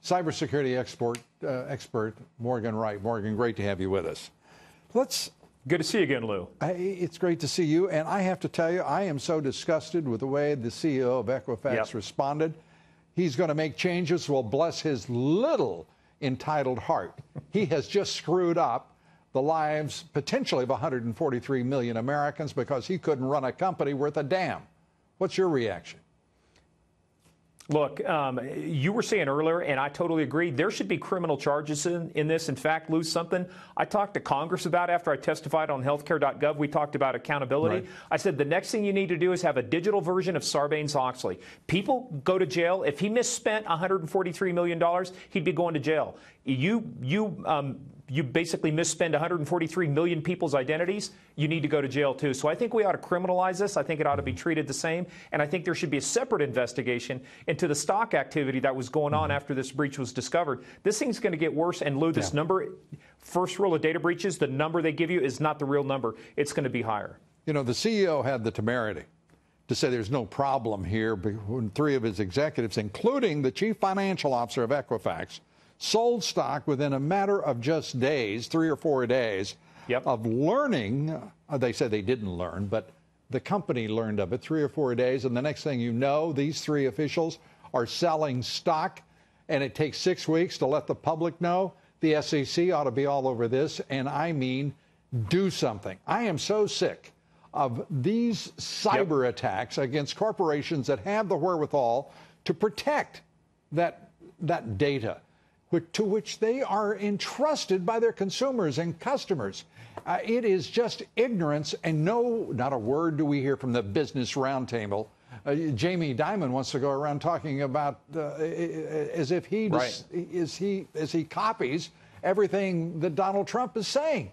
cybersecurity expert Morgan Wright. Morgan, great to have you with us. Good to see you again, Lou. It's great to see you, and I have to tell you, I am so disgusted with the way the CEO of Equifax responded. He's going to make changes. Well, bless his little entitled heart. He has just screwed up the lives potentially of 143 million Americans because he couldn't run a company worth a damn. What's your reaction? Look, you were saying earlier, and I totally agree, there should be criminal charges in this. In fact, Lou, something I talked to Congress about after I testified on healthcare.gov. We talked about accountability. Right. I said the next thing you need to do is have a digital version of Sarbanes-Oxley. People go to jail. If he misspent $143 million, he'd be going to jail. You basically misspend 143 million people's identities, you need to go to jail too. So I think we ought to criminalize this. I think it ought to be treated the same. And I think there should be a separate investigation into the stock activity that was going on after this breach was discovered. This thing's going to get worse. And Lou, this number, first rule of data breaches, the number they give you is not the real number. It's going to be higher. You know, the CEO had the temerity to say there's no problem here when three of his executives, including the chief financial officer of Equifax, sold stock within a matter of just days, 3 or 4 days, of learning. They said they didn't learn, but the company learned of it 3 or 4 days. And the next thing you know, these three officials are selling stock, and it takes 6 weeks to let the public know. The SEC ought to be all over this, and I mean, do something. I am so sick of these cyber attacks against corporations that have the wherewithal to protect that data, to which they are entrusted by their consumers and customers. It is just ignorance, and not a word do we hear from the Business Roundtable. Jamie Dimon wants to go around talking about as if he copies everything that Donald Trump is saying.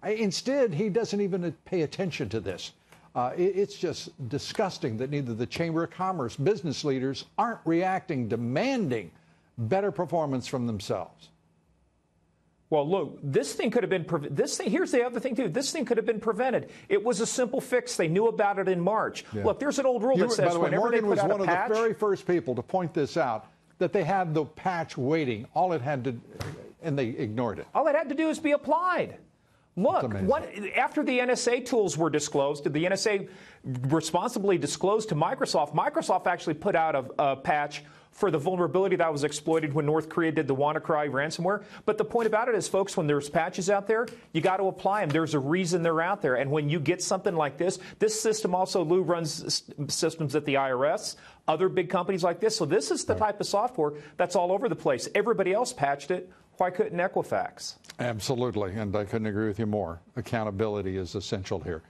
Instead, he doesn't even pay attention to this. It's just disgusting that neither the Chamber of Commerce, business leaders aren't reacting, demanding better performance from themselves. Well, look, this thing could have been here's the other thing, too. This thing could have been prevented. It was a simple fix. They knew about it in March. Yeah. Look, there's an old rule that says by the way, whenever Morgan they put out a patch... was one of the very first people to point this out, that they had the patch waiting. All it had to... and they ignored it. All it had to do is be applied. Look, after the NSA tools were disclosed, the NSA responsibly disclosed to Microsoft, Microsoft actually put out a patch for the vulnerability that was exploited when North Korea did the WannaCry ransomware. But the point about it is, folks, when there's patches out there, you got to apply them. There's a reason they're out there. And when you get something like this system also, Lou, runs systems at the IRS, other big companies like this. So this is the type of software that's all over the place. Everybody else patched it. Why couldn't Equifax? Absolutely. And I couldn't agree with you more. Accountability is essential here.